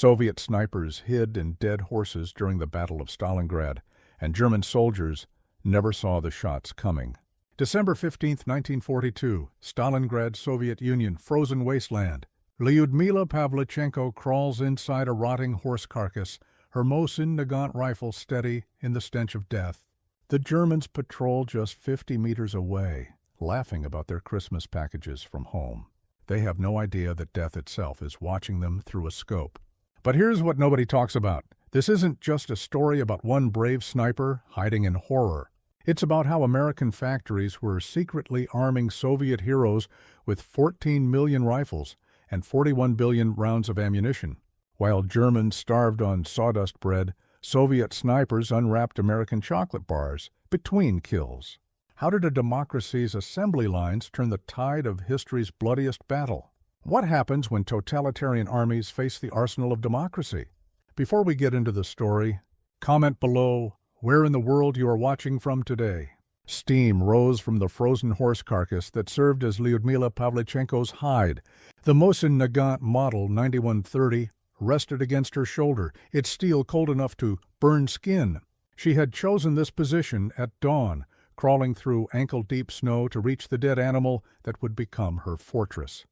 Soviet snipers hid in dead horses during the Battle of Stalingrad, and German soldiers never saw the shots coming. December 15, 1942, Stalingrad, Soviet Union, frozen wasteland. Lyudmila Pavlichenko crawls inside a rotting horse carcass, her Mosin-Nagant rifle steady in the stench of death. The Germans patrol just 50 meters away, laughing about their Christmas packages from home. They have no idea that death itself is watching them through a scope. But here's what nobody talks about. This isn't just a story about one brave sniper hiding in horror. It's about how American factories were secretly arming Soviet heroes with 14 million rifles and 41 billion rounds of ammunition. While Germans starved on sawdust bread, Soviet snipers unwrapped American chocolate bars between kills. How did a democracy's assembly lines turn the tide of history's bloodiest battle? What happens when totalitarian armies face the arsenal of democracy? Before we get into the story, comment below where in the world you are watching from today. Steam rose from the frozen horse carcass that served as Lyudmila Pavlichenko's hide. The Mosin-Nagant Model 9130 rested against her shoulder, its steel cold enough to burn skin. She had chosen this position at dawn, crawling through ankle-deep snow to reach the dead animal that would become her fortress.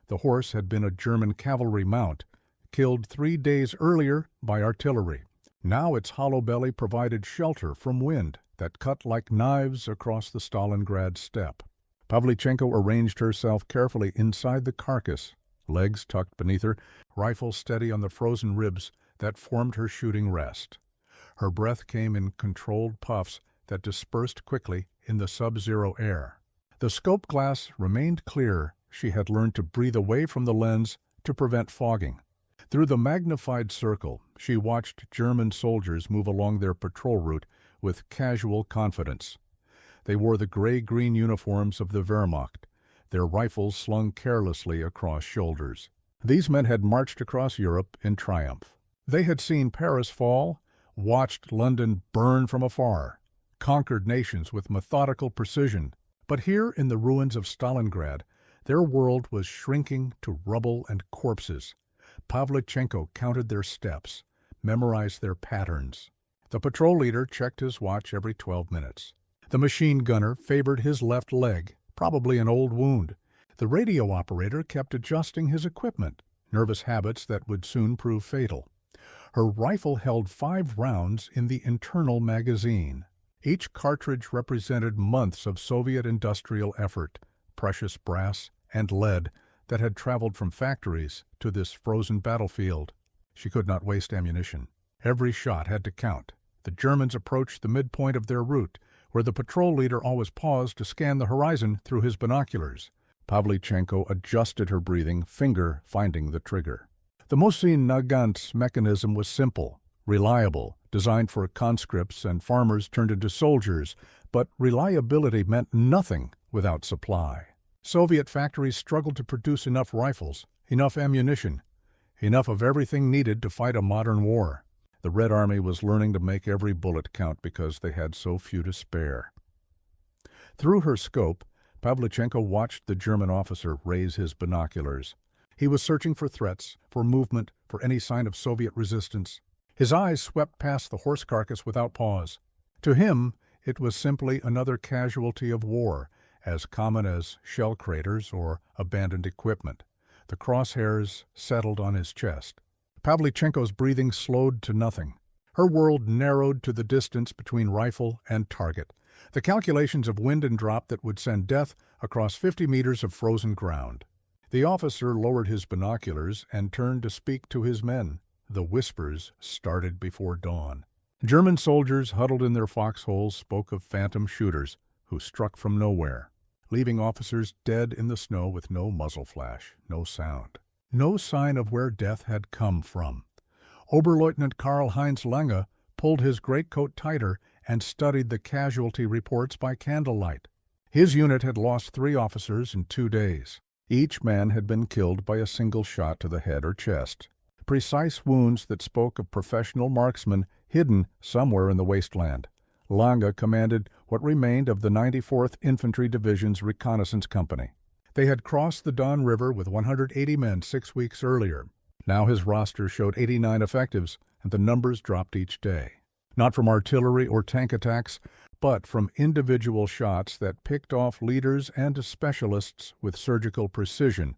The horse had been a German cavalry mount, killed 3 days earlier by artillery. Now its hollow belly provided shelter from wind that cut like knives across the Stalingrad steppe. Pavlichenko arranged herself carefully inside the carcass, legs tucked beneath her, rifle steady on the frozen ribs that formed her shooting rest. Her breath came in controlled puffs that dispersed quickly in the sub-zero air. The scope glass remained clear. She had learned to breathe away from the lens to prevent fogging. Through the magnified circle, she watched German soldiers move along their patrol route with casual confidence. They wore the gray-green uniforms of the Wehrmacht, their rifles slung carelessly across shoulders. These men had marched across Europe in triumph. They had seen Paris fall, watched London burn from afar, conquered nations with methodical precision. But here in the ruins of Stalingrad, their world was shrinking to rubble and corpses. Pavlichenko counted their steps, memorized their patterns. The patrol leader checked his watch every 12 minutes. The machine gunner favored his left leg, probably an old wound. The radio operator kept adjusting his equipment, nervous habits that would soon prove fatal. Her rifle held 5 rounds in the internal magazine. Each cartridge represented months of Soviet industrial effort, precious brass and lead that had traveled from factories to this frozen battlefield. She could not waste ammunition. Every shot had to count. The Germans approached the midpoint of their route, where the patrol leader always paused to scan the horizon through his binoculars. Pavlichenko adjusted her breathing, finger finding the trigger. The Mosin-Nagant's mechanism was simple, reliable, designed for conscripts and farmers turned into soldiers, but reliability meant nothing without supply. Soviet factories struggled to produce enough rifles, enough ammunition, enough of everything needed to fight a modern war. The Red Army was learning to make every bullet count because they had so few to spare. Through her scope, Pavlichenko watched the German officer raise his binoculars. He was searching for threats, for movement, for any sign of Soviet resistance. His eyes swept past the horse carcass without pause. To him, it was simply another casualty of war, as common as shell craters or abandoned equipment. The crosshairs settled on his chest. Pavlichenko's breathing slowed to nothing. Her world narrowed to the distance between rifle and target, the calculations of wind and drop that would send death across 50 meters of frozen ground. The officer lowered his binoculars and turned to speak to his men. The whispers started before dawn. German soldiers huddled in their foxholes spoke of phantom shooters who struck from nowhere, leaving officers dead in the snow with no muzzle flash, no sound, no sign of where death had come from. Oberleutnant Karl-Heinz Lange pulled his greatcoat tighter and studied the casualty reports by candlelight. His unit had lost 3 officers in 2 days. Each man had been killed by a single shot to the head or chest. Precise wounds that spoke of professional marksmen hidden somewhere in the wasteland. Lange commanded what remained of the 94th Infantry Division's reconnaissance company. They had crossed the Don River with 180 men 6 weeks earlier. Now his roster showed 89 effectives, and the numbers dropped each day. Not from artillery or tank attacks, but from individual shots that picked off leaders and specialists with surgical precision.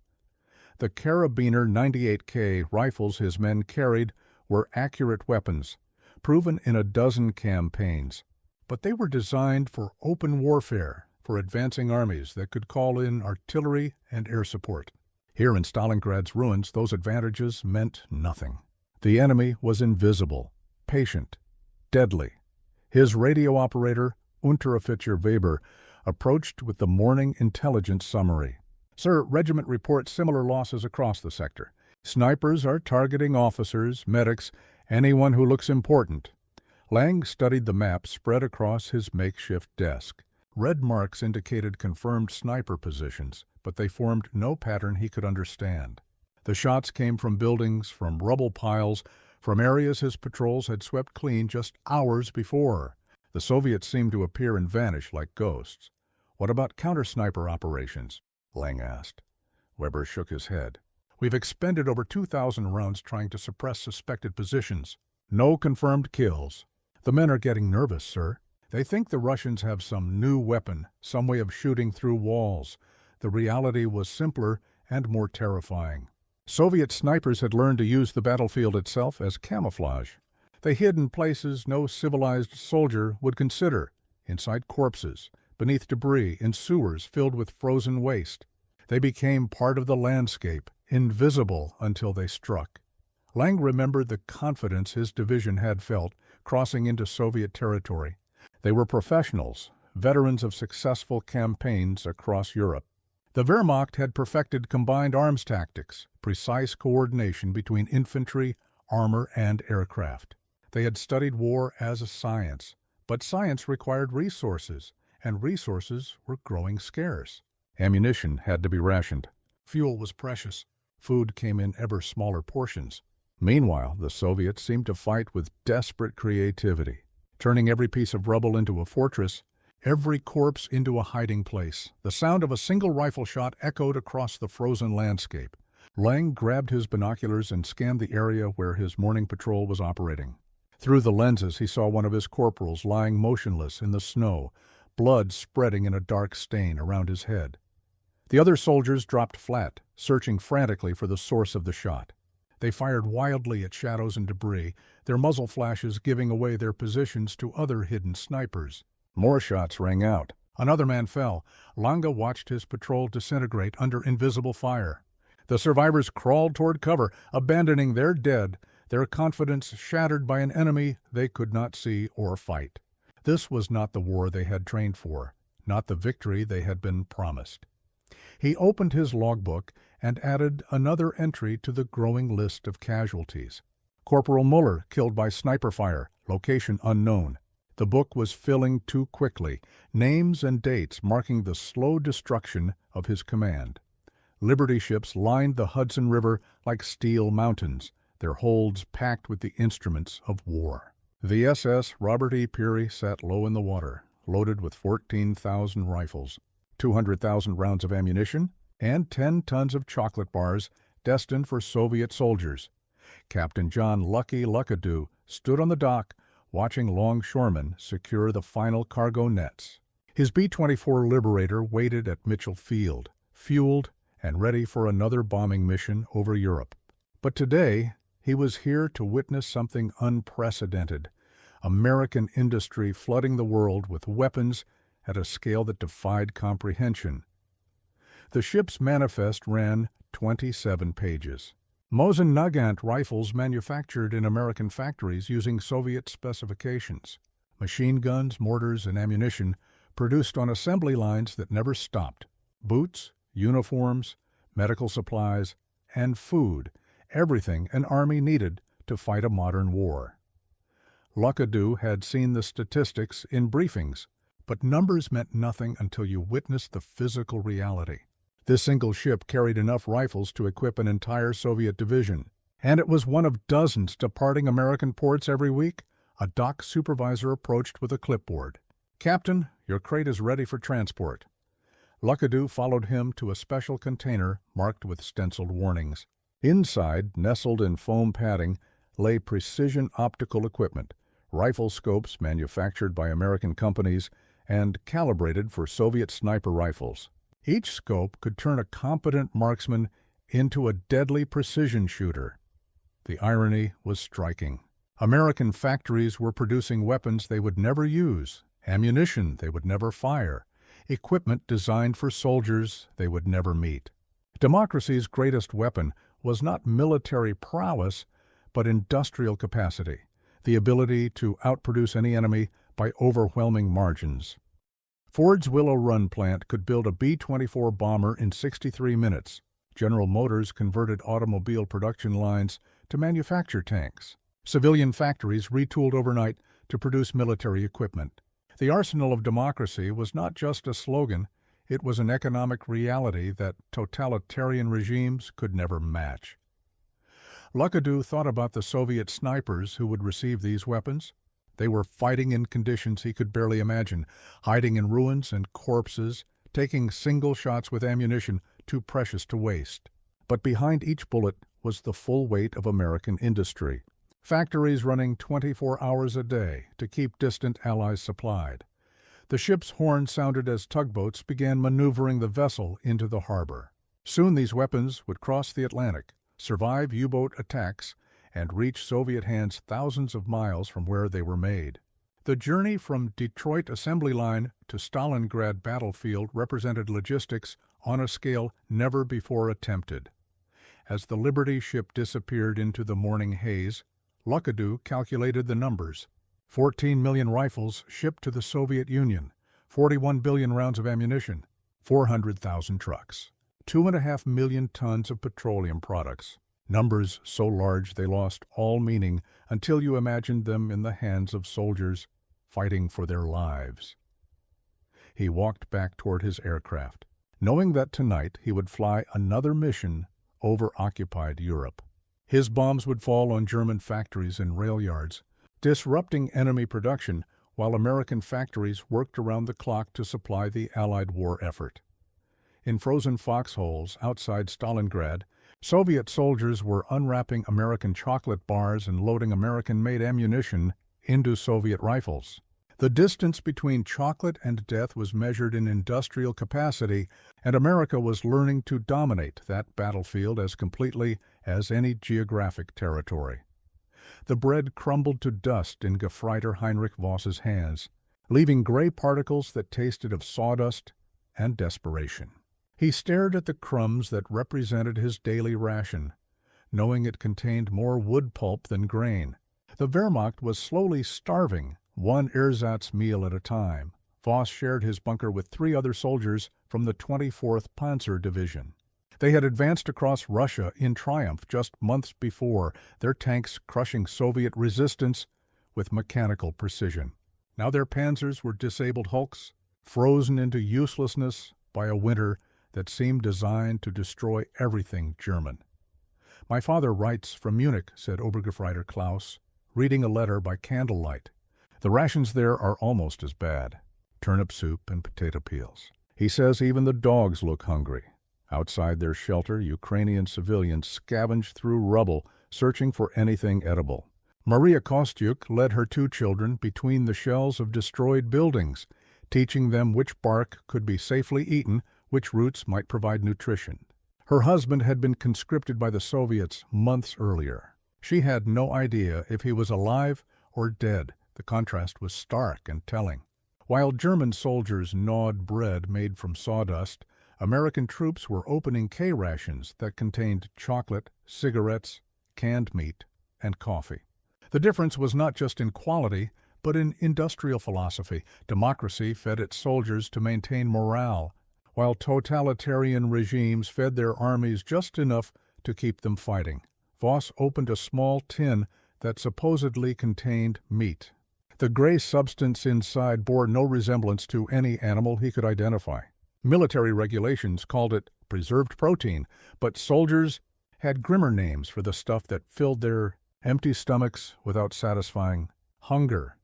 The Carabiner 98K rifles his men carried were accurate weapons, proven in a dozen campaigns. But they were designed for open warfare, for advancing armies that could call in artillery and air support. Here in Stalingrad's ruins, those advantages meant nothing. The enemy was invisible, patient, deadly. His radio operator, Unteroffizier Weber, approached with the morning intelligence summary. "Sir, regiment reports similar losses across the sector. Snipers are targeting officers, medics, anyone who looks important." Lang studied the map spread across his makeshift desk. Red marks indicated confirmed sniper positions, but they formed no pattern he could understand. The shots came from buildings, from rubble piles, from areas his patrols had swept clean just hours before. The Soviets seemed to appear and vanish like ghosts. "What about counter-sniper operations?" Lang asked. Weber shook his head. "We've expended over 2,000 rounds trying to suppress suspected positions. No confirmed kills. The men are getting nervous, sir. They think the Russians have some new weapon, some way of shooting through walls. The reality was simpler and more terrifying. Soviet snipers had learned to use the battlefield itself as camouflage. They hid in places no civilized soldier would consider, inside corpses, beneath debris, in sewers filled with frozen waste. They became part of the landscape, invisible until they struck. Lang remembered the confidence his division had felt crossing into Soviet territory. They were professionals, veterans of successful campaigns across Europe. The Wehrmacht had perfected combined arms tactics, precise coordination between infantry, armor, and aircraft. They had studied war as a science, but science required resources, and resources were growing scarce. Ammunition had to be rationed. Fuel was precious. Food came in ever smaller portions. Meanwhile, the Soviets seemed to fight with desperate creativity, turning every piece of rubble into a fortress, every corpse into a hiding place. The sound of a single rifle shot echoed across the frozen landscape. Lang grabbed his binoculars and scanned the area where his morning patrol was operating. Through the lenses, he saw one of his corporals lying motionless in the snow, blood spreading in a dark stain around his head. The other soldiers dropped flat, searching frantically for the source of the shot. They fired wildly at shadows and debris, their muzzle flashes giving away their positions to other hidden snipers. More shots rang out. Another man fell. Langa watched his patrol disintegrate under invisible fire. The survivors crawled toward cover, abandoning their dead, their confidence shattered by an enemy they could not see or fight. This was not the war they had trained for, not the victory they had been promised. He opened his logbook and added another entry to the growing list of casualties. Corporal Muller killed by sniper fire, location unknown. The book was filling too quickly, names and dates marking the slow destruction of his command. Liberty ships lined the Hudson River like steel mountains, their holds packed with the instruments of war. The SS Robert E. Peary sat low in the water, loaded with 14,000 rifles, 200,000 rounds of ammunition, and 10 tons of chocolate bars destined for Soviet soldiers. Captain John Lucky Luckadoo stood on the dock, watching longshoremen secure the final cargo nets. His B-24 Liberator waited at Mitchell Field, fueled and ready for another bombing mission over Europe. But today, he was here to witness something unprecedented, American industry flooding the world with weapons at a scale that defied comprehension. The ship's manifest ran 27 pages. Mosin-Nagant rifles manufactured in American factories using Soviet specifications. Machine guns, mortars, and ammunition produced on assembly lines that never stopped. Boots, uniforms, medical supplies, and food, everything an army needed to fight a modern war. Luckadoo had seen the statistics in briefings, but numbers meant nothing until you witnessed the physical reality. This single ship carried enough rifles to equip an entire Soviet division, and it was one of dozens departing American ports every week. A dock supervisor approached with a clipboard. "Captain, your crate is ready for transport." Luckadoo followed him to a special container marked with stenciled warnings. Inside, nestled in foam padding, lay precision optical equipment, rifle scopes manufactured by American companies and calibrated for Soviet sniper rifles. Each scope could turn a competent marksman into a deadly precision shooter. The irony was striking. American factories were producing weapons they would never use, ammunition they would never fire, equipment designed for soldiers they would never meet. Democracy's greatest weapon was not military prowess, but industrial capacity, the ability to outproduce any enemy by overwhelming margins. Ford's Willow Run plant could build a B-24 bomber in 63 minutes. General Motors converted automobile production lines to manufacture tanks. Civilian factories retooled overnight to produce military equipment. The arsenal of democracy was not just a slogan, it was an economic reality that totalitarian regimes could never match. Luckadoo thought about the Soviet snipers who would receive these weapons. They were fighting in conditions he could barely imagine, hiding in ruins and corpses, taking single shots with ammunition too precious to waste. But behind each bullet was the full weight of American industry. Factories running 24 hours a day to keep distant allies supplied. The ship's horn sounded as tugboats began maneuvering the vessel into the harbor. Soon these weapons would cross the Atlantic, survive U-boat attacks, and reach Soviet hands thousands of miles from where they were made. The journey from Detroit assembly line to Stalingrad battlefield represented logistics on a scale never before attempted. As the Liberty ship disappeared into the morning haze, Luckadoo calculated the numbers. 14 million rifles shipped to the Soviet Union, 41 billion rounds of ammunition, 400,000 trucks, 2.5 million tons of petroleum products. Numbers so large they lost all meaning until you imagined them in the hands of soldiers fighting for their lives. He walked back toward his aircraft, knowing that tonight he would fly another mission over occupied Europe. His bombs would fall on German factories and rail yards, disrupting enemy production while American factories worked around the clock to supply the Allied war effort. In frozen foxholes outside Stalingrad, Soviet soldiers were unwrapping American chocolate bars and loading American-made ammunition into Soviet rifles. The distance between chocolate and death was measured in industrial capacity, and America was learning to dominate that battlefield as completely as any geographic territory. The bread crumbled to dust in Gefreiter Heinrich Voss's hands, leaving gray particles that tasted of sawdust and desperation. He stared at the crumbs that represented his daily ration, knowing it contained more wood pulp than grain. The Wehrmacht was slowly starving, one ersatz meal at a time. Voss shared his bunker with 3 other soldiers from the 24th Panzer Division. They had advanced across Russia in triumph just months before, their tanks crushing Soviet resistance with mechanical precision. Now their panzers were disabled hulks, frozen into uselessness by a winter that seemed designed to destroy everything German. "My father writes from Munich," said Obergefreiter Klaus, reading a letter by candlelight. "The rations there are almost as bad. Turnip soup and potato peels. He says even the dogs look hungry. Outside their shelter, Ukrainian civilians scavenged through rubble, searching for anything edible. Maria Kostyuk led her 2 children between the shells of destroyed buildings, teaching them which bark could be safely eaten, which roots might provide nutrition. Her husband had been conscripted by the Soviets months earlier. She had no idea if he was alive or dead. The contrast was stark and telling. While German soldiers gnawed bread made from sawdust, American troops were opening K-rations that contained chocolate, cigarettes, canned meat, and coffee. The difference was not just in quality, but in industrial philosophy. Democracy fed its soldiers to maintain morale, while totalitarian regimes fed their armies just enough to keep them fighting. Voss opened a small tin that supposedly contained meat. The gray substance inside bore no resemblance to any animal he could identify. Military regulations called it preserved protein, but soldiers had grimmer names for the stuff that filled their empty stomachs without satisfying hunger.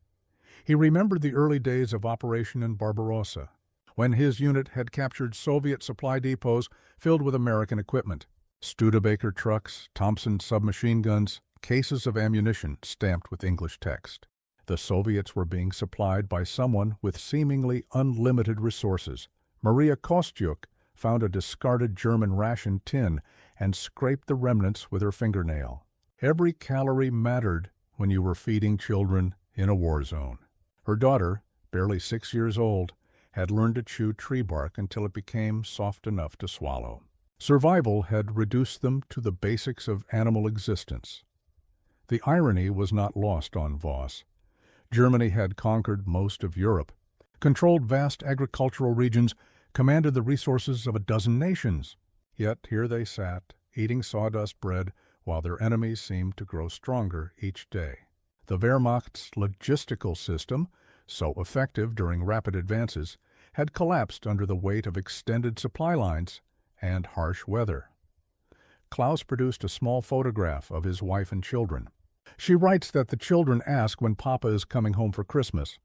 He remembered the early days of Operation Barbarossa, when his unit had captured Soviet supply depots filled with American equipment. Studebaker trucks, Thompson submachine guns, cases of ammunition stamped with English text. The Soviets were being supplied by someone with seemingly unlimited resources. Maria Kostyuk found a discarded German ration tin and scraped the remnants with her fingernail. Every calorie mattered when you were feeding children in a war zone. Her daughter, barely 6 years old, had learned to chew tree bark until it became soft enough to swallow. Survival had reduced them to the basics of animal existence. The irony was not lost on Voss. Germany had conquered most of Europe, controlled vast agricultural regions, commanded the resources of a dozen nations. Yet here they sat, eating sawdust bread, while their enemies seemed to grow stronger each day. The Wehrmacht's logistical system, so effective during rapid advances, had collapsed under the weight of extended supply lines and harsh weather. Klaus produced a small photograph of his wife and children. She writes that the children ask when Papa is coming home for Christmas.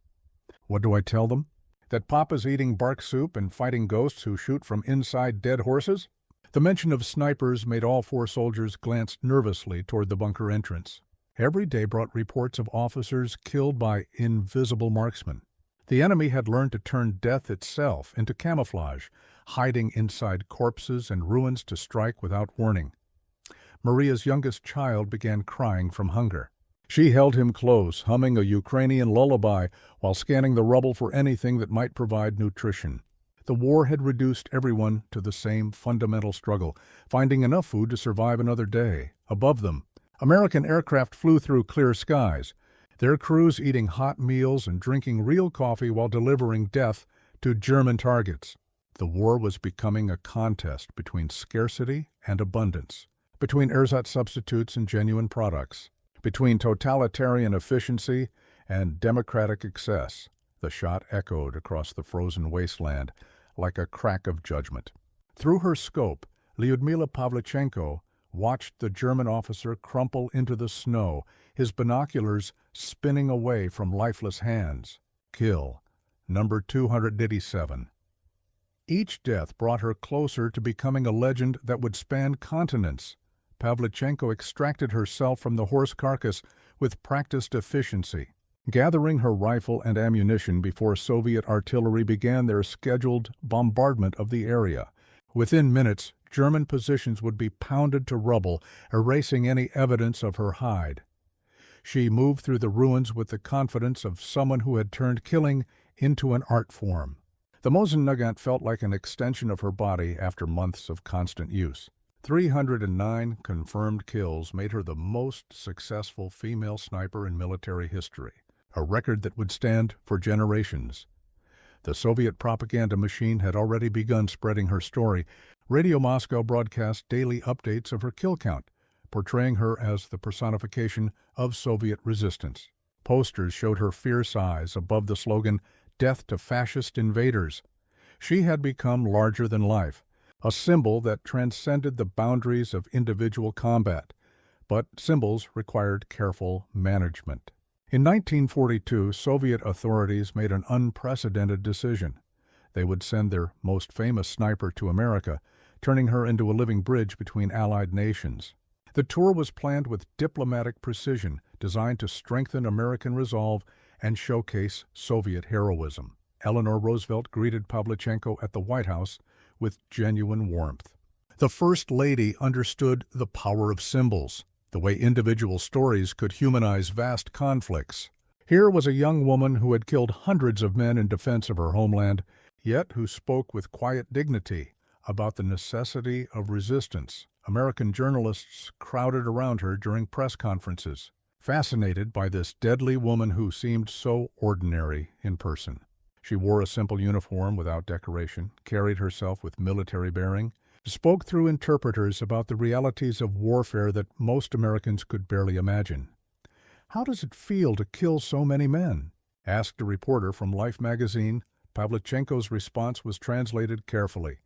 What do I tell them? That Papa's eating bark soup and fighting ghosts who shoot from inside dead horses? The mention of snipers made all 4 soldiers glance nervously toward the bunker entrance. Every day brought reports of officers killed by invisible marksmen. The enemy had learned to turn death itself into camouflage, hiding inside corpses and ruins to strike without warning. Maria's youngest child began crying from hunger. She held him close, humming a Ukrainian lullaby while scanning the rubble for anything that might provide nutrition. The war had reduced everyone to the same fundamental struggle, finding enough food to survive another day. Above them, American aircraft flew through clear skies, their crews eating hot meals and drinking real coffee while delivering death to German targets. The war was becoming a contest between scarcity and abundance, between ersatz substitutes and genuine products, between totalitarian efficiency and democratic excess. The shot echoed across the frozen wasteland like a crack of judgment. Through her scope, Lyudmila Pavlichenko watched the German officer crumple into the snow, his binoculars spinning away from lifeless hands. Kill, number 287. Each death brought her closer to becoming a legend that would span continents. Pavlichenko extracted herself from the horse carcass with practiced efficiency, gathering her rifle and ammunition before Soviet artillery began their scheduled bombardment of the area. Within minutes, German positions would be pounded to rubble, erasing any evidence of her hide. She moved through the ruins with the confidence of someone who had turned killing into an art form. The Mosin-Nagant felt like an extension of her body after months of constant use. 309 confirmed kills made her the most successful female sniper in military history, a record that would stand for generations. The Soviet propaganda machine had already begun spreading her story. Radio Moscow broadcast daily updates of her kill count, portraying her as the personification of Soviet resistance. Posters showed her fierce eyes above the slogan, "Death to Fascist Invaders." She had become larger than life, a symbol that transcended the boundaries of individual combat. But symbols required careful management. In 1942, Soviet authorities made an unprecedented decision. They would send their most famous sniper to America, turning her into a living bridge between Allied nations. The tour was planned with diplomatic precision, designed to strengthen American resolve and showcase Soviet heroism. Eleanor Roosevelt greeted Pavlichenko at the White House with genuine warmth. The First Lady understood the power of symbols, the way individual stories could humanize vast conflicts. Here was a young woman who had killed hundreds of men in defense of her homeland, yet who spoke with quiet dignity about the necessity of resistance. American journalists crowded around her during press conferences, fascinated by this deadly woman who seemed so ordinary in person. She wore a simple uniform without decoration, carried herself with military bearing, spoke through interpreters about the realities of warfare that most Americans could barely imagine. "How does it feel to kill so many men?" asked a reporter from Life magazine. Pavlichenko's response was translated carefully.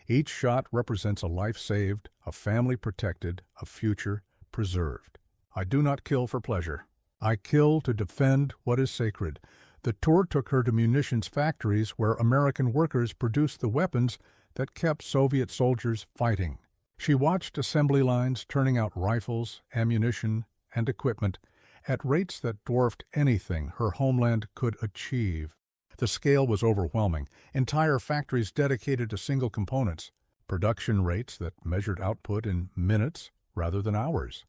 Each shot represents a life saved, a family protected, a future preserved. "I do not kill for pleasure. I kill to defend what is sacred." The tour took her to munitions factories where American workers produced the weapons that kept Soviet soldiers fighting. She watched assembly lines turning out rifles, ammunition, and equipment at rates that dwarfed anything her homeland could achieve. The scale was overwhelming. Entire factories dedicated to single components, production rates that measured output in minutes rather than hours.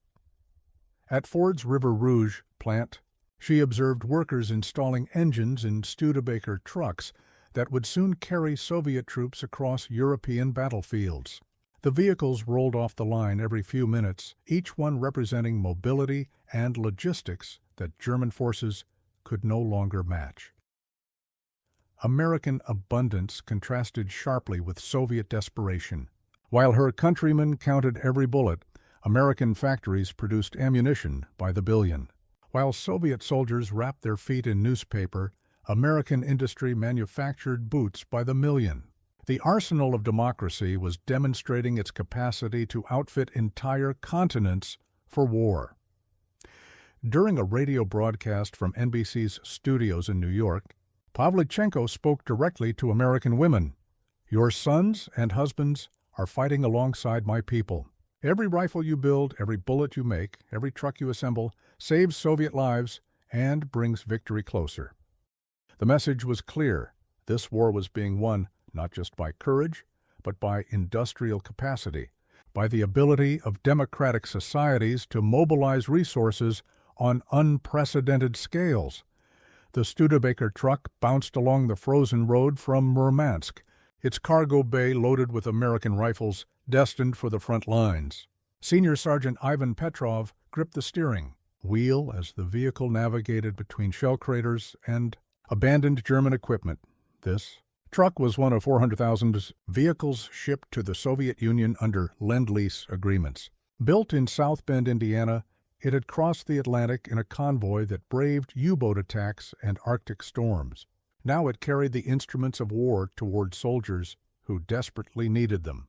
At Ford's River Rouge plant, she observed workers installing engines in Studebaker trucks that would soon carry Soviet troops across European battlefields. The vehicles rolled off the line every few minutes, each one representing mobility and logistics that German forces could no longer match. American abundance contrasted sharply with Soviet desperation. While her countrymen counted every bullet, American factories produced ammunition by the billion. While Soviet soldiers wrapped their feet in newspaper, American industry manufactured boots by the million. The arsenal of democracy was demonstrating its capacity to outfit entire continents for war. During a radio broadcast from NBC's studios in New York, Pavlichenko spoke directly to American women. "Your sons and husbands are fighting alongside my people. Every rifle you build, every bullet you make, every truck you assemble saves Soviet lives and brings victory closer." The message was clear. This war was being won not just by courage, but by industrial capacity, by the ability of democratic societies to mobilize resources on unprecedented scales. The Studebaker truck bounced along the frozen road from Murmansk, its cargo bay loaded with American rifles destined for the front lines. Senior Sergeant Ivan Petrov gripped the steering wheel as the vehicle navigated between shell craters and abandoned German equipment. This truck was one of 400,000 vehicles shipped to the Soviet Union under Lend-Lease agreements. Built in South Bend, Indiana, it had crossed the Atlantic in a convoy that braved U-boat attacks and Arctic storms. Now it carried the instruments of war toward soldiers who desperately needed them.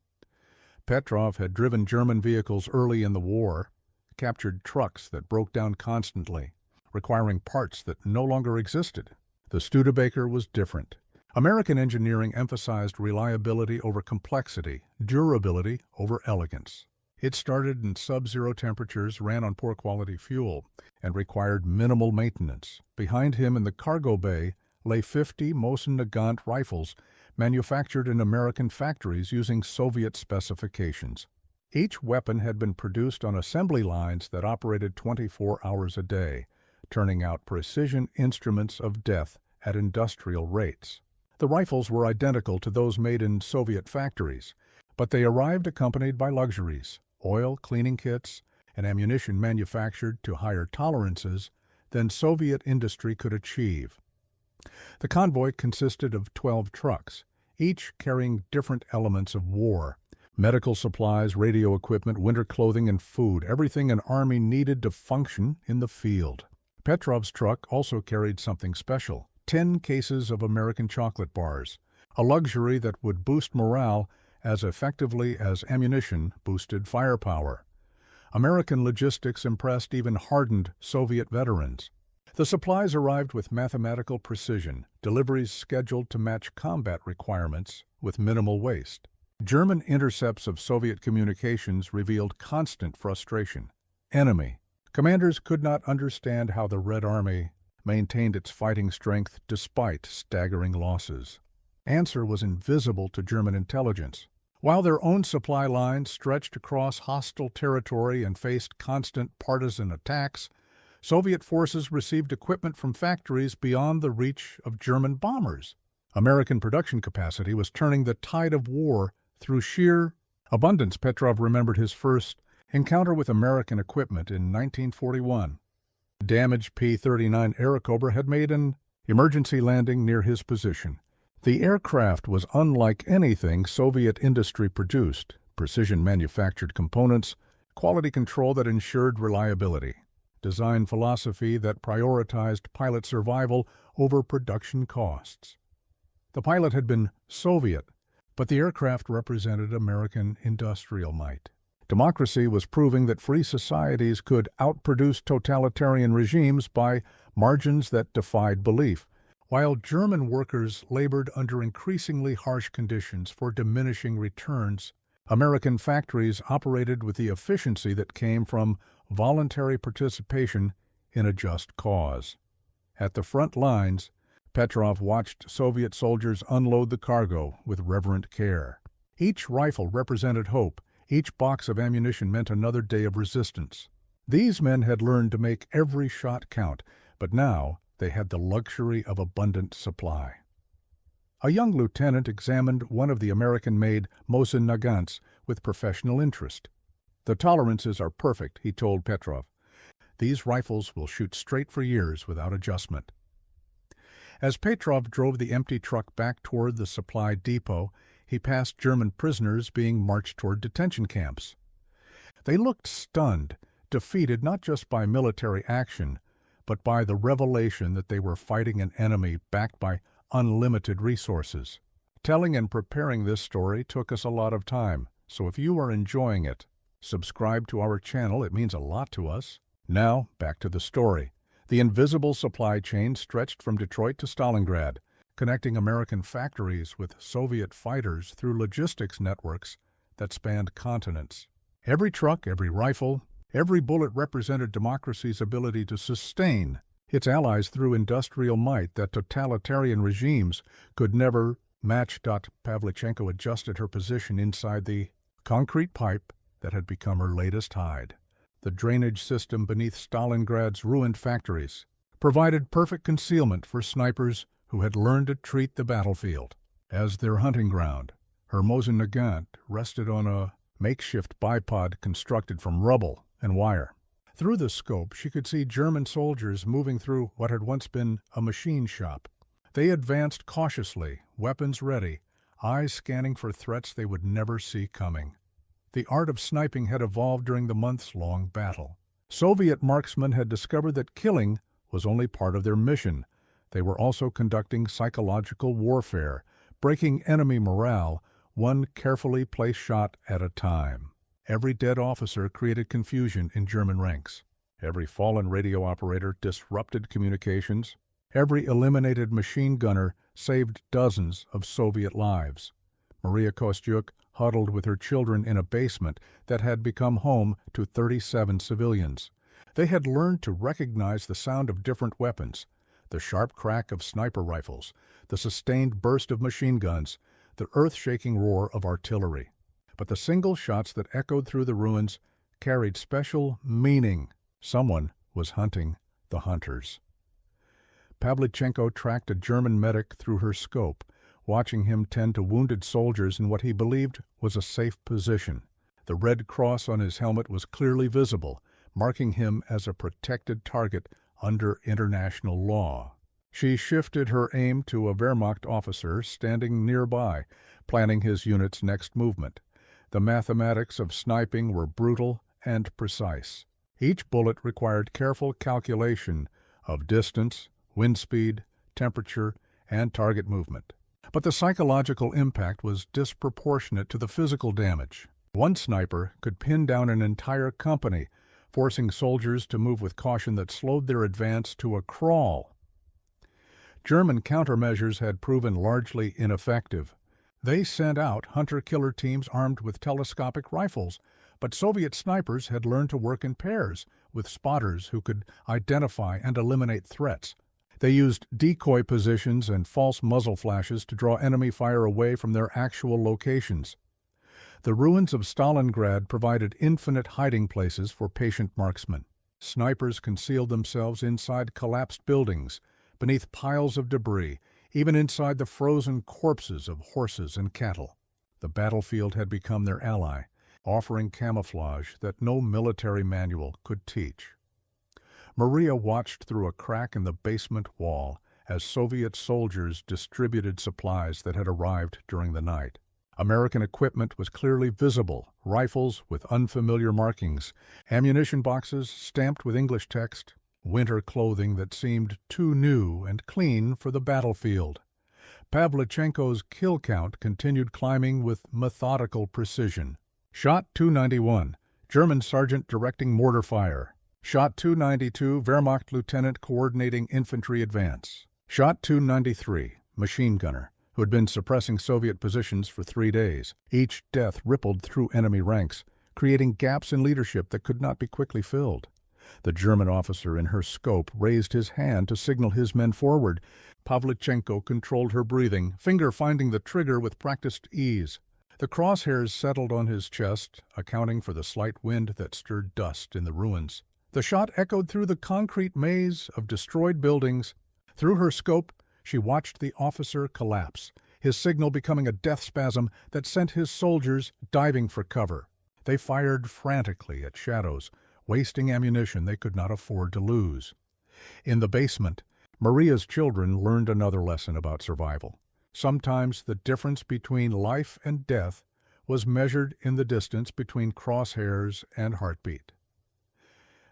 Petrov had driven German vehicles early in the war, captured trucks that broke down constantly, requiring parts that no longer existed. The Studebaker was different. American engineering emphasized reliability over complexity, durability over elegance. It started in sub-zero temperatures, ran on poor quality fuel, and required minimal maintenance. Behind him in the cargo bay lay 50 Mosin-Nagant rifles manufactured in American factories using Soviet specifications. Each weapon had been produced on assembly lines that operated 24 hours a day, turning out precision instruments of death at industrial rates. The rifles were identical to those made in Soviet factories, but they arrived accompanied by luxuries, oil cleaning kits, and ammunition manufactured to higher tolerances than Soviet industry could achieve. The convoy consisted of 12 trucks, each carrying different elements of war: medical supplies, radio equipment, winter clothing, and food, everything an army needed to function in the field. Petrov's truck also carried something special: 10 cases of American chocolate bars, a luxury that would boost morale as effectively as ammunition boosted firepower. American logistics impressed even hardened Soviet veterans. The supplies arrived with mathematical precision, deliveries scheduled to match combat requirements with minimal waste. German intercepts of Soviet communications revealed constant frustration. Enemy. Commanders could not understand how the Red Army maintained its fighting strength despite staggering losses. Answer was invisible to German intelligence. While their own supply lines stretched across hostile territory and faced constant partisan attacks, Soviet forces received equipment from factories beyond the reach of German bombers. American production capacity was turning the tide of war through sheer abundance. Petrov remembered his first encounter with American equipment in 1941. Damaged P-39 Airacobra had made an emergency landing near his position. The aircraft was unlike anything Soviet industry produced: precision manufactured components, quality control that ensured reliability, design philosophy that prioritized pilot survival over production costs. The pilot had been Soviet, but the aircraft represented American industrial might. Democracy was proving that free societies could outproduce totalitarian regimes by margins that defied belief, while German workers labored under increasingly harsh conditions for diminishing returns. American factories operated with the efficiency that came from voluntary participation in a just cause. At the front lines, Petrov watched Soviet soldiers unload the cargo with reverent care. Each rifle represented hope. Each box of ammunition meant another day of resistance. These men had learned to make every shot count, but now they had the luxury of abundant supply. A young lieutenant examined one of the American-made Mosin-Nagants with professional interest. "The tolerances are perfect," he told Petrov. "These rifles will shoot straight for years without adjustment." As Petrov drove the empty truck back toward the supply depot, he passed German prisoners being marched toward detention camps. They looked stunned, defeated not just by military action, but by the revelation that they were fighting an enemy backed by unlimited resources. Telling and preparing this story took us a lot of time, so if you are enjoying it, subscribe to our channel. It means a lot to us. Now, back to the story. The invisible supply chain stretched from Detroit to Stalingrad, connecting American factories with Soviet fighters through logistics networks that spanned continents. Every truck, every rifle, every bullet represented democracy's ability to sustain its allies through industrial might that totalitarian regimes could never match. Pavlichenko adjusted her position inside the concrete pipe that had become her latest hide. The drainage system beneath Stalingrad's ruined factories provided perfect concealment for snipers who had learned to treat the battlefield as their hunting ground. Her Mosin-Nagant rested on a makeshift bipod constructed from rubble and wire. Through the scope, she could see German soldiers moving through what had once been a machine shop. They advanced cautiously, weapons ready, eyes scanning for threats they would never see coming. The art of sniping had evolved during the months-long battle. Soviet marksmen had discovered that killing was only part of their mission. They were also conducting psychological warfare, breaking enemy morale, one carefully placed shot at a time. Every dead officer created confusion in German ranks. Every fallen radio operator disrupted communications. Every eliminated machine gunner saved dozens of Soviet lives. Maria Kostyuk huddled with her children in a basement that had become home to 37 civilians. They had learned to recognize the sound of different weapons, the sharp crack of sniper rifles, the sustained burst of machine guns, the earth-shaking roar of artillery. But the single shots that echoed through the ruins carried special meaning. Someone was hunting the hunters. Pavlichenko tracked a German medic through her scope, watching him tend to wounded soldiers in what he believed was a safe position. The red cross on his helmet was clearly visible, marking him as a protected target under international law. She shifted her aim to a Wehrmacht officer standing nearby, planning his unit's next movement. The mathematics of sniping were brutal and precise. Each bullet required careful calculation of distance, wind speed, temperature, and target movement. But the psychological impact was disproportionate to the physical damage. One sniper could pin down an entire company, forcing soldiers to move with caution that slowed their advance to a crawl. German countermeasures had proven largely ineffective. They sent out hunter-killer teams armed with telescopic rifles, but Soviet snipers had learned to work in pairs with spotters who could identify and eliminate threats. They used decoy positions and false muzzle flashes to draw enemy fire away from their actual locations. The ruins of Stalingrad provided infinite hiding places for patient marksmen. Snipers concealed themselves inside collapsed buildings, beneath piles of debris, even inside the frozen corpses of horses and cattle. The battlefield had become their ally, offering camouflage that no military manual could teach. Maria watched through a crack in the basement wall as Soviet soldiers distributed supplies that had arrived during the night. American equipment was clearly visible, rifles with unfamiliar markings, ammunition boxes stamped with English text, winter clothing that seemed too new and clean for the battlefield. Pavlichenko's kill count continued climbing with methodical precision. Shot 291, German sergeant directing mortar fire. Shot 292, Wehrmacht lieutenant coordinating infantry advance. Shot 293, machine gunner, who had been suppressing Soviet positions for 3 days. Each death rippled through enemy ranks, creating gaps in leadership that could not be quickly filled. The German officer in her scope raised his hand to signal his men forward. Pavlichenko controlled her breathing, finger finding the trigger with practiced ease. The crosshairs settled on his chest, accounting for the slight wind that stirred dust in the ruins. The shot echoed through the concrete maze of destroyed buildings. Through her scope, she watched the officer collapse, his signal becoming a death spasm that sent his soldiers diving for cover. They fired frantically at shadows, wasting ammunition they could not afford to lose. In the basement, Maria's children learned another lesson about survival. Sometimes the difference between life and death was measured in the distance between crosshairs and heartbeat.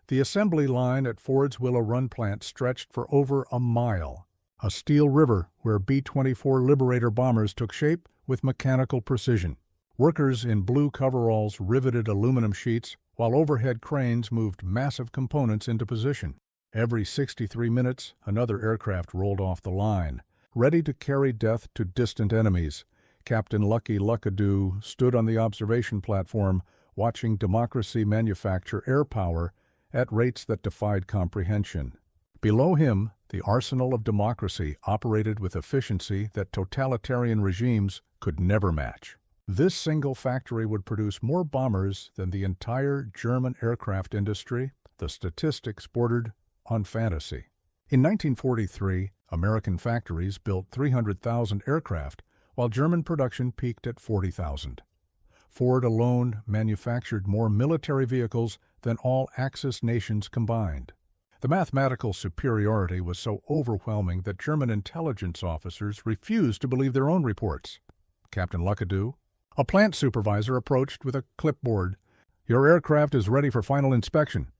The assembly line at Ford's Willow Run plant stretched for over a mile, a steel river where B-24 Liberator bombers took shape with mechanical precision. Workers in blue coveralls riveted aluminum sheets, while overhead cranes moved massive components into position. Every 63 minutes, another aircraft rolled off the line, ready to carry death to distant enemies. Captain Lucky Luckadoo stood on the observation platform, watching democracy manufacture air power at rates that defied comprehension. Below him, the arsenal of democracy operated with efficiency that totalitarian regimes could never match. This single factory would produce more bombers than the entire German aircraft industry. The statistics bordered on fantasy. In 1943, American factories built 300,000 aircraft, while German production peaked at 40,000. Ford alone manufactured more military vehicles than all Axis nations combined. The mathematical superiority was so overwhelming that German intelligence officers refused to believe their own reports. Captain Luckadoo, a plant supervisor, approached with a clipboard. "Your aircraft is ready for final inspection."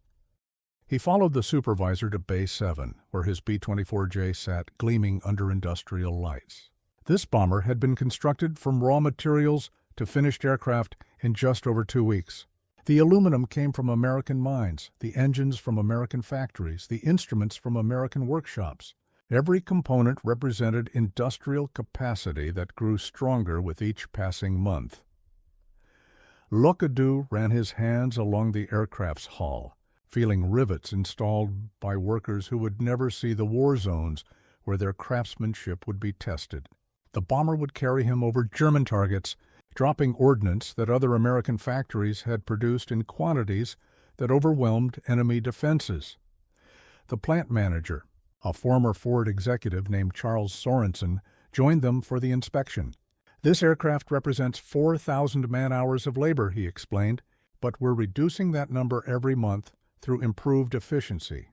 He followed the supervisor to Bay 7, where his B-24J sat gleaming under industrial lights. This bomber had been constructed from raw materials to finished aircraft in just over 2 weeks. The aluminum came from American mines, the engines from American factories, the instruments from American workshops. Every component represented industrial capacity that grew stronger with each passing month. Luckadoo ran his hands along the aircraft's hull, feeling rivets installed by workers who would never see the war zones where their craftsmanship would be tested. The bomber would carry him over German targets, dropping ordnance that other American factories had produced in quantities that overwhelmed enemy defenses. The plant manager, a former Ford executive named Charles Sorensen, joined them for the inspection. "This aircraft represents 4,000 man-hours of labor," he explained, "but we're reducing that number every month through improved efficiency."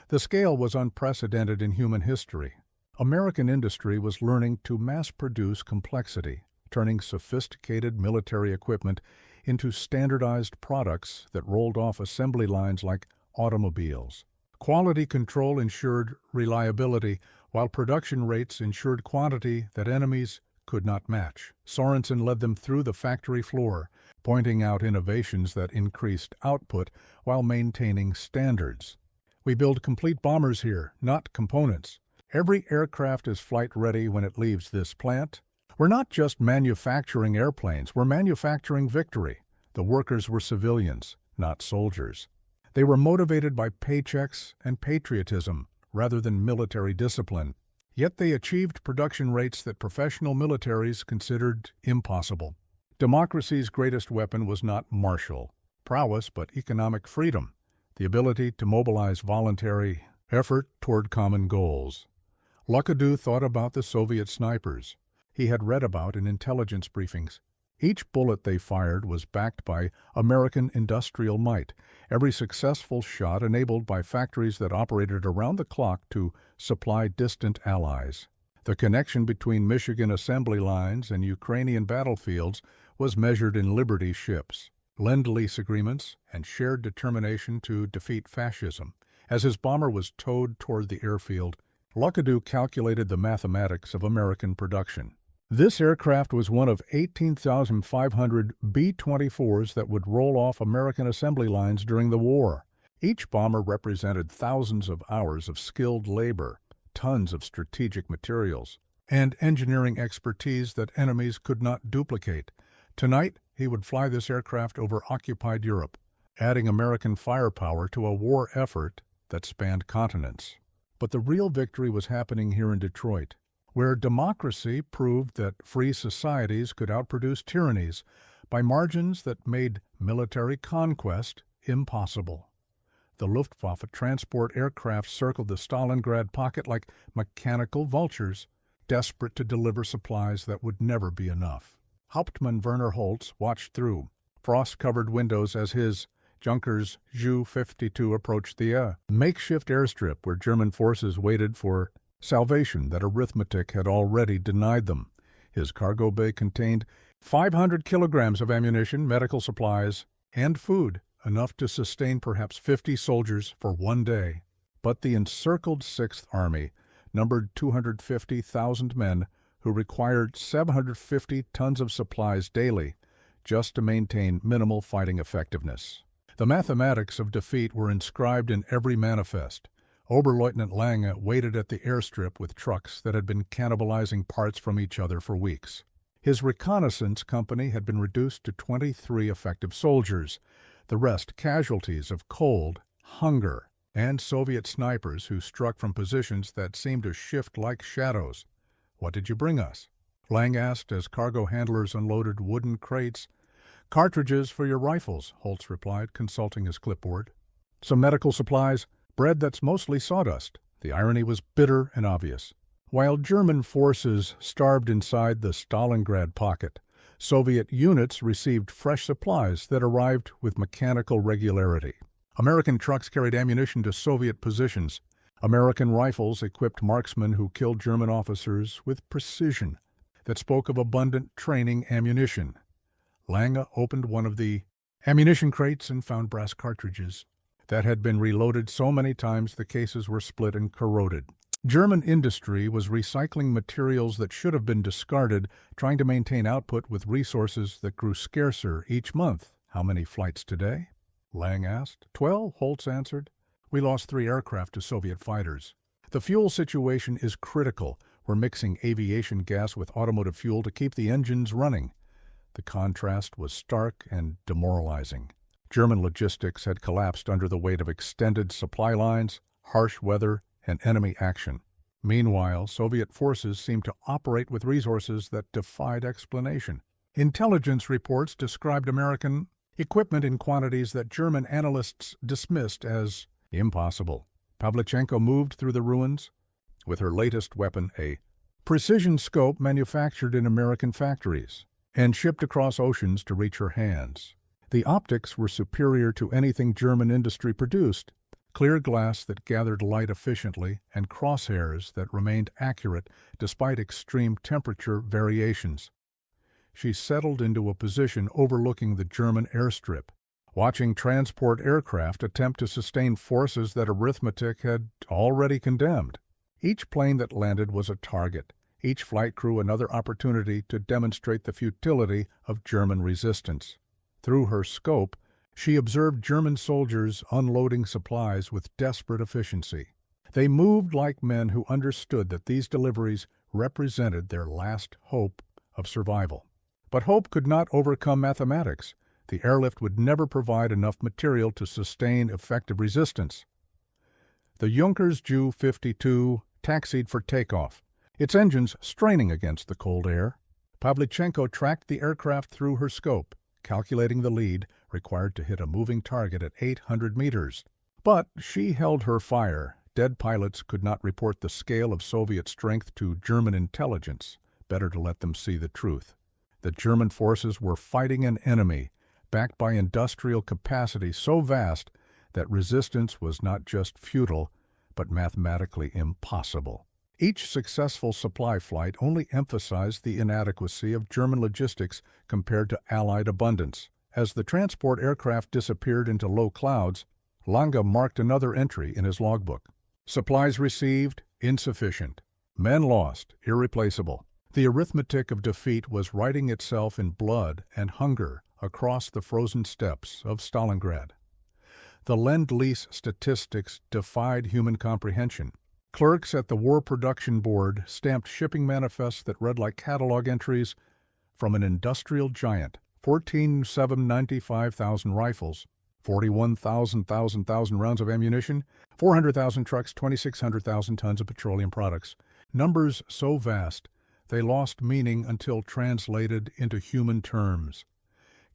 The scale was unprecedented in human history. American industry was learning to mass-produce complexity, turning sophisticated military equipment into standardized products that rolled off assembly lines like automobiles. Quality control ensured reliability, while production rates ensured quantity that enemies could not match. Sorensen led them through the factory floor, pointing out innovations that increased output while maintaining standards. "We build complete bombers here, not components. Every aircraft is flight-ready when it leaves this plant. We're not just manufacturing airplanes, we're manufacturing victory." The workers were civilians, not soldiers. They were motivated by paychecks and patriotism rather than military discipline. Yet they achieved production rates that professional militaries considered impossible. Democracy's greatest weapon was not martial prowess, but economic freedom, the ability to mobilize voluntary effort toward common goals. Luckadoo thought about the Soviet snipers he had read about in intelligence briefings. Each bullet they fired was backed by American industrial might, every successful shot enabled by factories that operated around the clock to supply distant allies. The connection between Michigan assembly lines and Ukrainian battlefields was measured in Liberty ships, Lend-Lease agreements, and shared determination to defeat fascism. As his bomber was towed toward the airfield, Luckadoo calculated the mathematics of American production. This aircraft was one of 18,500 B-24s that would roll off American assembly lines during the war. Each bomber represented thousands of hours of skilled labor, tons of strategic materials. and engineering expertise that enemies could not duplicate. Tonight, he would fly this aircraft over occupied Europe, adding American firepower to a war effort that spanned continents. But the real victory was happening here in Detroit, where democracy proved that free societies could outproduce tyrannies by margins that made military conquest impossible. The Luftwaffe transport aircraft circled the Stalingrad pocket like mechanical vultures, desperate to deliver supplies that would never be enough. Hauptmann Werner Holtz watched through frost-covered windows as his Junkers Ju-52 approached the makeshift airstrip where German forces waited for salvation that arithmetic had already denied them. His cargo bay contained 500 kilograms of ammunition, medical supplies, and food, enough to sustain perhaps 50 soldiers for one day. But the encircled 6th Army numbered 250,000 men who required 750 tons of supplies daily just to maintain minimal fighting effectiveness. The mathematics of defeat were inscribed in every manifest. Oberleutnant Lange waited at the airstrip with trucks that had been cannibalizing parts from each other for weeks. His reconnaissance company had been reduced to 23 effective soldiers, the rest casualties of cold, hunger, and Soviet snipers who struck from positions that seemed to shift like shadows. "What did you bring us?" Lang asked as cargo handlers unloaded wooden crates. "Cartridges for your rifles," Holtz replied, consulting his clipboard. "Some medical supplies, bread that's mostly sawdust." The irony was bitter and obvious. While German forces starved inside the Stalingrad pocket, Soviet units received fresh supplies that arrived with mechanical regularity. American trucks carried ammunition to Soviet positions. American rifles equipped marksmen who killed German officers with precision that spoke of abundant training ammunition. Lange opened one of the ammunition crates and found brass cartridges that had been reloaded so many times the cases were split and corroded. German industry was recycling materials that should have been discarded, trying to maintain output with resources that grew scarcer each month. "How many flights today?" Lang asked. 12, Holtz answered. "We lost 3 aircraft to Soviet fighters. The fuel situation is critical. We're mixing aviation gas with automotive fuel to keep the engines running." The contrast was stark and demoralizing. German logistics had collapsed under the weight of extended supply lines, harsh weather, and enemy action. Meanwhile, Soviet forces seemed to operate with resources that defied explanation. Intelligence reports described American equipment in quantities that German analysts dismissed as impossible. Pavlichenko moved through the ruins with her latest weapon, a precision scope manufactured in American factories and shipped across oceans to reach her hands. The optics were superior to anything German industry produced. Clear glass that gathered light efficiently and crosshairs that remained accurate despite extreme temperature variations. She settled into a position overlooking the German airstrip, watching transport aircraft attempt to sustain forces that arithmetic had already condemned. Each plane that landed was a target, each flight crew another opportunity to demonstrate the futility of German resistance. Through her scope, she observed German soldiers unloading supplies with desperate efficiency. They moved like men who understood that these deliveries represented their last hope of survival. But hope could not overcome mathematics. The airlift would never provide enough material to sustain effective resistance. The Junkers Ju-52 taxied for takeoff, its engines straining against the cold air. Pavlichenko tracked the aircraft through her scope, calculating the lead required to hit a moving target at 800 meters. But she held her fire. Dead pilots could not report the scale of Soviet strength to German intelligence. Better to let them see the truth. The German forces were fighting an enemy, backed by industrial capacity so vast that resistance was not just futile, but mathematically impossible. Each successful supply flight only emphasized the inadequacy of German logistics compared to Allied abundance. As the transport aircraft disappeared into low clouds, Lange marked another entry in his logbook. Supplies received, insufficient. Men lost, irreplaceable. The arithmetic of defeat was writing itself in blood and hunger across the frozen steppes of Stalingrad. The Lend-Lease statistics defied human comprehension. Clerks at the War Production Board stamped shipping manifests that read like catalog entries from an industrial giant: 95,000 rifles, 41,000 rounds of ammunition, 400,000 trucks, 2,600,000 tons of petroleum products. Numbers so vast, they lost meaning until translated into human terms.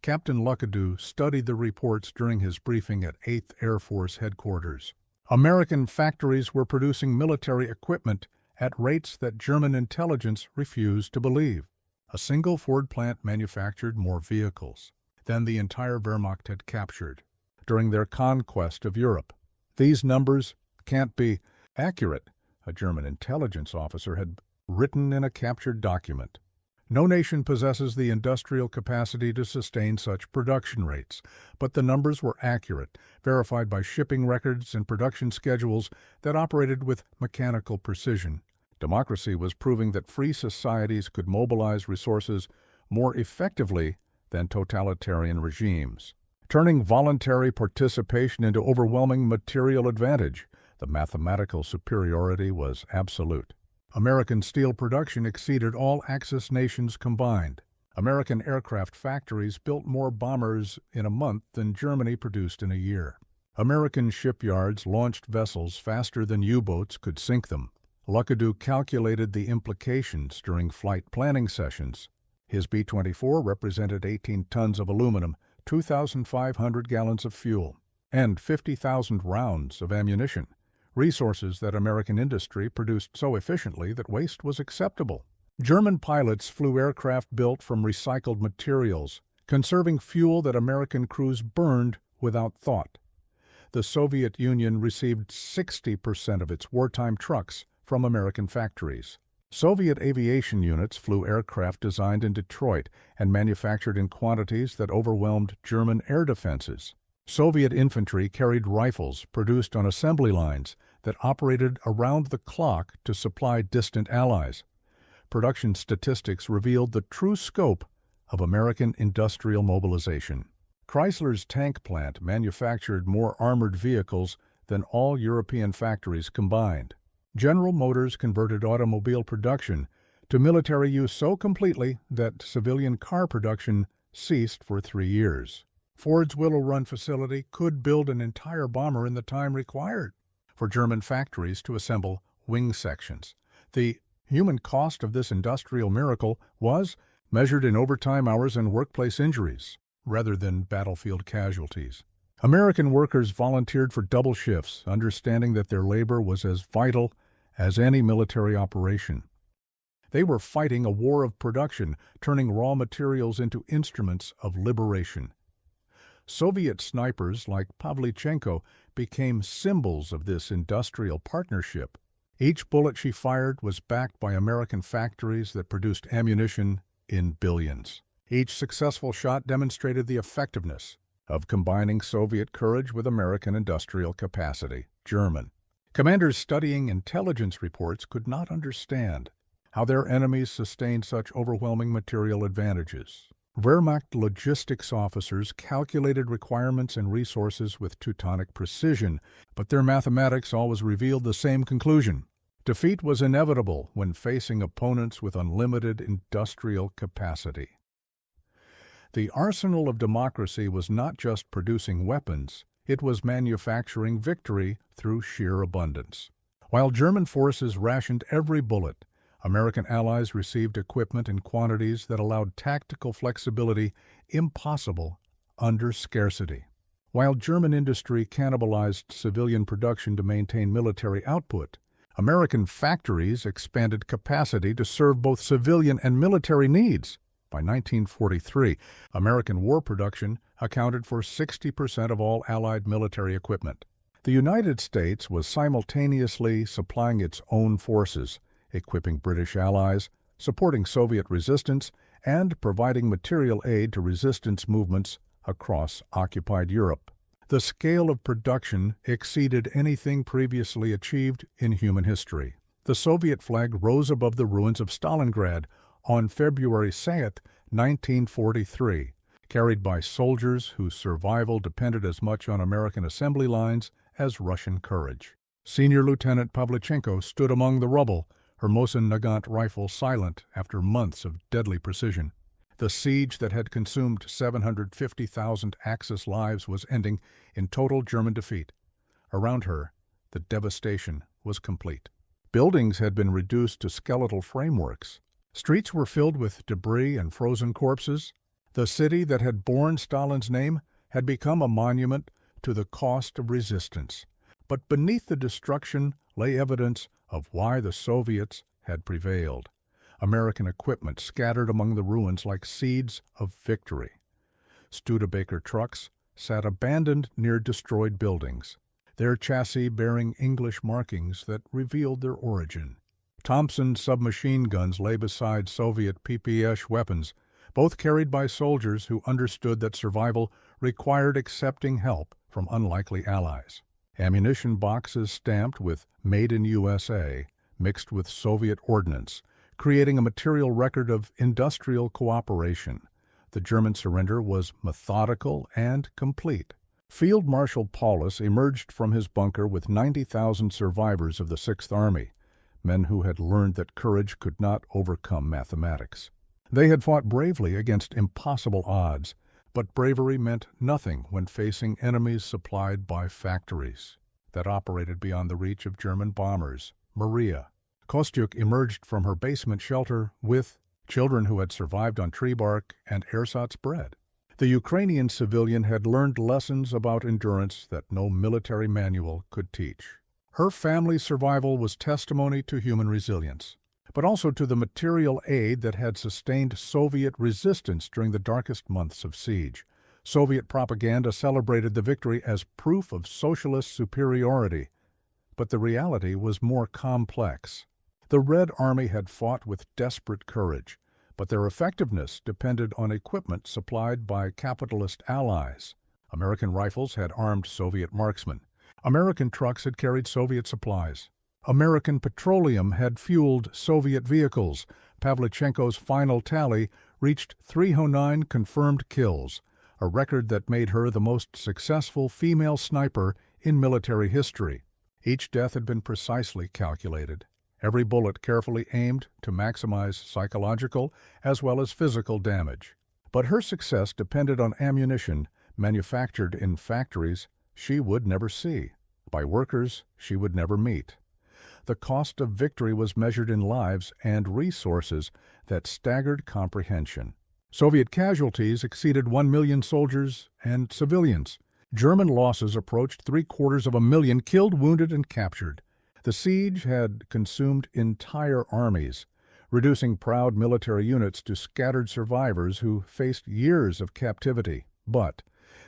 Captain Luckadoo studied the reports during his briefing at 8th Air Force Headquarters. American factories were producing military equipment at rates that German intelligence refused to believe. A single Ford plant manufactured more vehicles than the entire Wehrmacht had captured during their conquest of Europe. These numbers can't be accurate, a German intelligence officer had written in a captured document. No nation possesses the industrial capacity to sustain such production rates, but the numbers were accurate, verified by shipping records and production schedules that operated with mechanical precision. Democracy was proving that free societies could mobilize resources more effectively than totalitarian regimes, turning voluntary participation into overwhelming material advantage. The mathematical superiority was absolute. American steel production exceeded all Axis nations combined. American aircraft factories built more bombers in a month than Germany produced in a year. American shipyards launched vessels faster than U-boats could sink them. Luckadoo calculated the implications during flight planning sessions. His B-24 represented 18 tons of aluminum, 2,500 gallons of fuel, and 50,000 rounds of ammunition, resources that American industry produced so efficiently that waste was acceptable. German pilots flew aircraft built from recycled materials, conserving fuel that American crews burned without thought. The Soviet Union received 60% of its wartime trucks from American factories. Soviet aviation units flew aircraft designed in Detroit and manufactured in quantities that overwhelmed German air defenses. Soviet infantry carried rifles produced on assembly lines that operated around the clock to supply distant allies. Production statistics revealed the true scope of American industrial mobilization. Chrysler's tank plant manufactured more armored vehicles than all European factories combined. General Motors converted automobile production to military use so completely that civilian car production ceased for 3 years. Ford's Willow Run facility could build an entire bomber in the time required for German factories to assemble wing sections. The human cost of this industrial miracle was measured in overtime hours and workplace injuries, rather than battlefield casualties. American workers volunteered for double shifts, understanding that their labor was as vital as any military operation. They were fighting a war of production, turning raw materials into instruments of liberation. Soviet snipers like Pavlichenko became symbols of this industrial partnership. Each bullet she fired was backed by American factories that produced ammunition in billions. Each successful shot demonstrated the effectiveness of combining Soviet courage with American industrial capacity. German commanders studying intelligence reports could not understand how their enemies sustained such overwhelming material advantages. Wehrmacht logistics officers calculated requirements and resources with Teutonic precision, but their mathematics always revealed the same conclusion. Defeat was inevitable when facing opponents with unlimited industrial capacity. The arsenal of democracy was not just producing weapons, it was manufacturing victory through sheer abundance. While German forces rationed every bullet, American allies received equipment in quantities that allowed tactical flexibility impossible under scarcity. While German industry cannibalized civilian production to maintain military output, American factories expanded capacity to serve both civilian and military needs. By 1943, American war production accounted for 60% of all Allied military equipment. The United States was simultaneously supplying its own forces, equipping British allies, supporting Soviet resistance, and providing material aid to resistance movements across occupied Europe. The scale of production exceeded anything previously achieved in human history. The Soviet flag rose above the ruins of Stalingrad on February 2, 1943, carried by soldiers whose survival depended as much on American assembly lines as Russian courage. Senior Lieutenant Pavlichenko stood among the rubble, her Mosin-Nagant rifle silent after months of deadly precision. The siege that had consumed 750,000 Axis lives was ending in total German defeat. Around her, the devastation was complete. Buildings had been reduced to skeletal frameworks. Streets were filled with debris and frozen corpses. The city that had borne Stalin's name had become a monument to the cost of resistance. But beneath the destruction lay evidence of why the Soviets had prevailed. American equipment scattered among the ruins like seeds of victory. Studebaker trucks sat abandoned near destroyed buildings, their chassis bearing English markings that revealed their origin. Thompson submachine guns lay beside Soviet PPS weapons, both carried by soldiers who understood that survival required accepting help from unlikely allies. Ammunition boxes stamped with "Made in USA" mixed with Soviet ordnance, creating a material record of industrial cooperation. The German surrender was methodical and complete. Field Marshal Paulus emerged from his bunker with 90,000 survivors of the Sixth Army, men who had learned that courage could not overcome mathematics. They had fought bravely against impossible odds, but bravery meant nothing when facing enemies supplied by factories that operated beyond the reach of German bombers. Maria Kostyuk emerged from her basement shelter with children who had survived on tree bark and ersatz bread. The Ukrainian civilian had learned lessons about endurance that no military manual could teach. Her family's survival was testimony to human resilience, but also to the material aid that had sustained Soviet resistance during the darkest months of siege. Soviet propaganda celebrated the victory as proof of socialist superiority, but the reality was more complex. The Red Army had fought with desperate courage, but their effectiveness depended on equipment supplied by capitalist allies. American rifles had armed Soviet marksmen. American trucks had carried Soviet supplies. American petroleum had fueled Soviet vehicles. Pavlichenko's final tally reached 309 confirmed kills, a record that made her the most successful female sniper in military history. Each death had been precisely calculated, every bullet carefully aimed to maximize psychological as well as physical damage. But her success depended on ammunition manufactured in factories she would never see, by workers she would never meet. The cost of victory was measured in lives and resources that staggered comprehension. Soviet casualties exceeded 1 million soldiers and civilians. German losses approached 750,000 killed, wounded, and captured. The siege had consumed entire armies, reducing proud military units to scattered survivors who faced years of captivity. But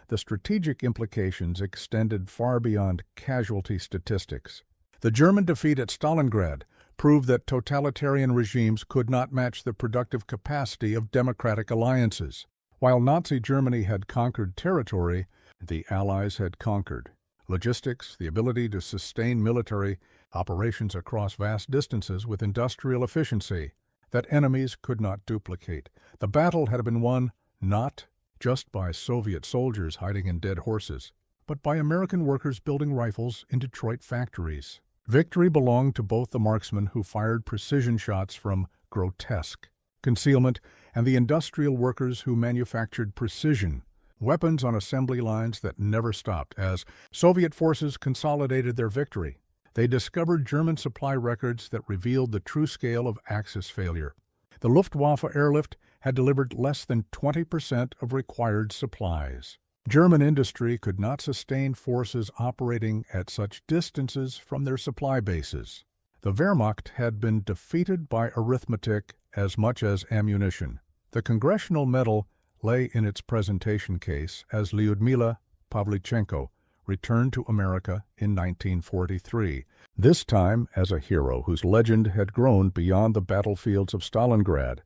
the strategic implications extended far beyond casualty statistics. The German defeat at Stalingrad proved that totalitarian regimes could not match the productive capacity of democratic alliances. While Nazi Germany had conquered territory, the Allies had conquered logistics, the ability to sustain military operations across vast distances with industrial efficiency that enemies could not duplicate. The battle had been won not just by Soviet soldiers hiding in dead horses, but by American workers building rifles in Detroit factories. Victory belonged to both the marksmen who fired precision shots from grotesque concealment and the industrial workers who manufactured precision weapons on assembly lines that never stopped. As Soviet forces consolidated their victory, they discovered German supply records that revealed the true scale of Axis failure. The Luftwaffe airlift had delivered less than 20% of required supplies. German industry could not sustain forces operating at such distances from their supply bases. The Wehrmacht had been defeated by arithmetic as much as ammunition. The Congressional Medal lay in its presentation case as Lyudmila Pavlichenko returned to America in 1943, this time as a hero whose legend had grown beyond the battlefields of Stalingrad.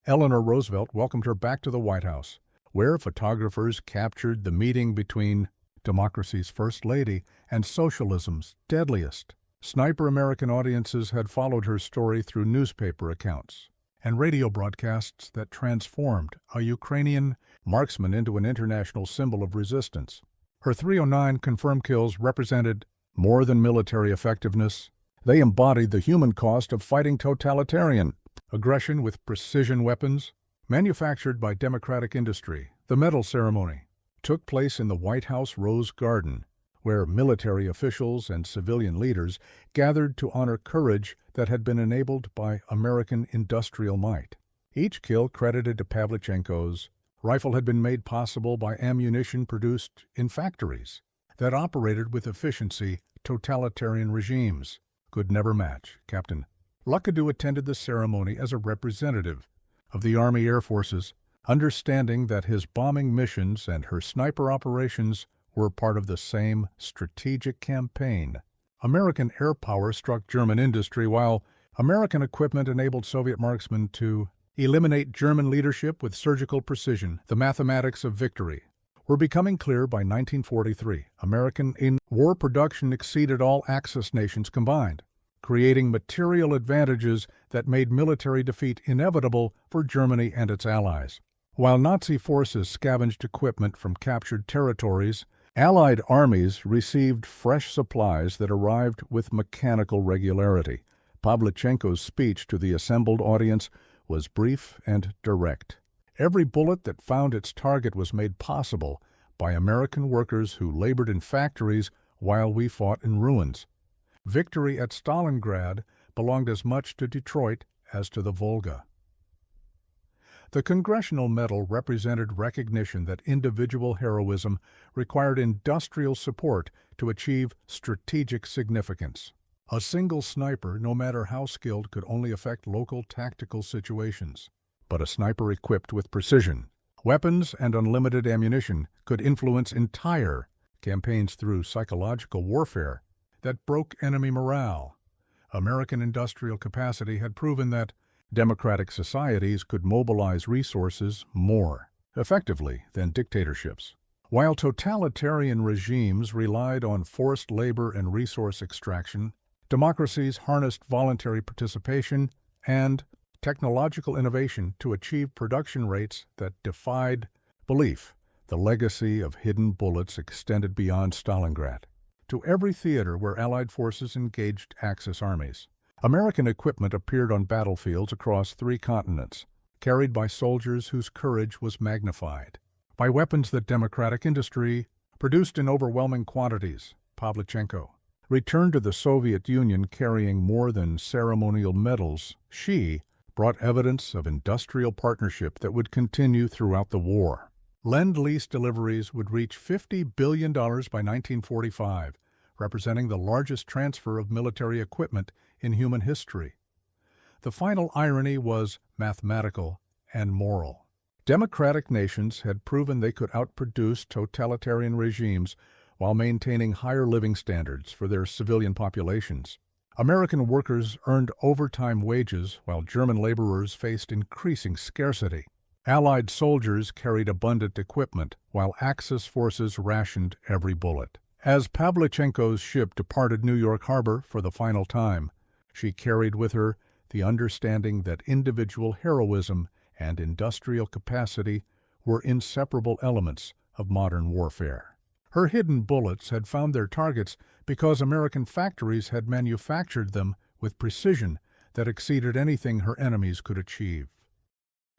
Eleanor Roosevelt welcomed her back to the White House, where photographers captured the meeting between democracy's First Lady and socialism's deadliest. Sniper American audiences had followed her story through newspaper accounts and radio broadcasts that transformed a Ukrainian marksman into an international symbol of resistance. Her 309 confirmed kills represented More than military effectiveness, they embodied the human cost of fighting totalitarian aggression with precision weapons. Manufactured by democratic industry, the medal ceremony took place in the White House Rose Garden, where military officials and civilian leaders gathered to honor courage that had been enabled by American industrial might. Each kill credited to Pavlichenko's rifle had been made possible by ammunition produced in factories that operated with efficiency totalitarian regimes could never match. Captain Luckadoo attended the ceremony as a representative of the Army Air Forces, understanding that his bombing missions and her sniper operations were part of the same strategic campaign. American air power struck German industry, while American equipment enabled Soviet marksmen to eliminate German leadership with surgical precision. The mathematics of victory were becoming clear by 1943. American in-war production exceeded all Axis nations combined, creating material advantages that made military defeat inevitable for Germany and its allies. While Nazi forces scavenged equipment from captured territories, Allied armies received fresh supplies that arrived with mechanical regularity. Pavlichenko's speech to the assembled audience was brief and direct. Every bullet that found its target was made possible by American workers who labored in factories while we fought in ruins. Victory at Stalingrad belonged as much to Detroit as to the Volga. The Congressional Medal represented recognition that individual heroism required industrial support to achieve strategic significance. A single sniper, no matter how skilled, could only affect local tactical situations. But a sniper equipped with precision, weapons, and unlimited ammunition could influence entire campaigns through psychological warfare that broke enemy morale. American industrial capacity had proven that democratic societies could mobilize resources more effectively than dictatorships. While totalitarian regimes relied on forced labor and resource extraction, democracies harnessed voluntary participation and technological innovation to achieve production rates that defied belief. The legacy of hidden bullets extended beyond Stalingrad to every theater where Allied forces engaged Axis armies. American equipment appeared on battlefields across 3 continents, carried by soldiers whose courage was magnified by weapons that democratic industry produced in overwhelming quantities. Pavlichenko returned to the Soviet Union carrying more than ceremonial medals. She brought evidence of industrial partnership that would continue throughout the war. Lend-Lease deliveries would reach $50 billion by 1945, representing the largest transfer of military equipment in human history. The final irony was mathematical and moral. Democratic nations had proven they could outproduce totalitarian regimes while maintaining higher living standards for their civilian populations. American workers earned overtime wages while German laborers faced increasing scarcity. Allied soldiers carried abundant equipment while Axis forces rationed every bullet. As Pavlichenko's ship departed New York Harbor for the final time, she carried with her the understanding that individual heroism and industrial capacity were inseparable elements of modern warfare. Her hidden bullets had found their targets because American factories had manufactured them with precision that exceeded anything her enemies could achieve.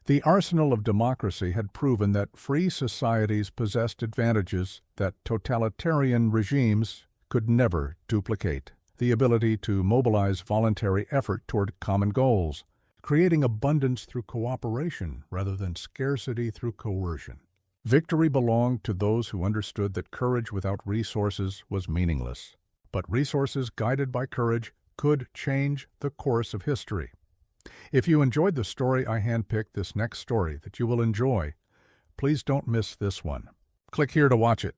The arsenal of democracy had proven that free societies possessed advantages that totalitarian regimes could never duplicate: the ability to mobilize voluntary effort toward common goals, creating abundance through cooperation rather than scarcity through coercion. Victory belonged to those who understood that courage without resources was meaningless, but resources guided by courage could change the course of history. If you enjoyed the story I handpicked this next story that you will enjoy, please don't miss this one. Click here to watch it.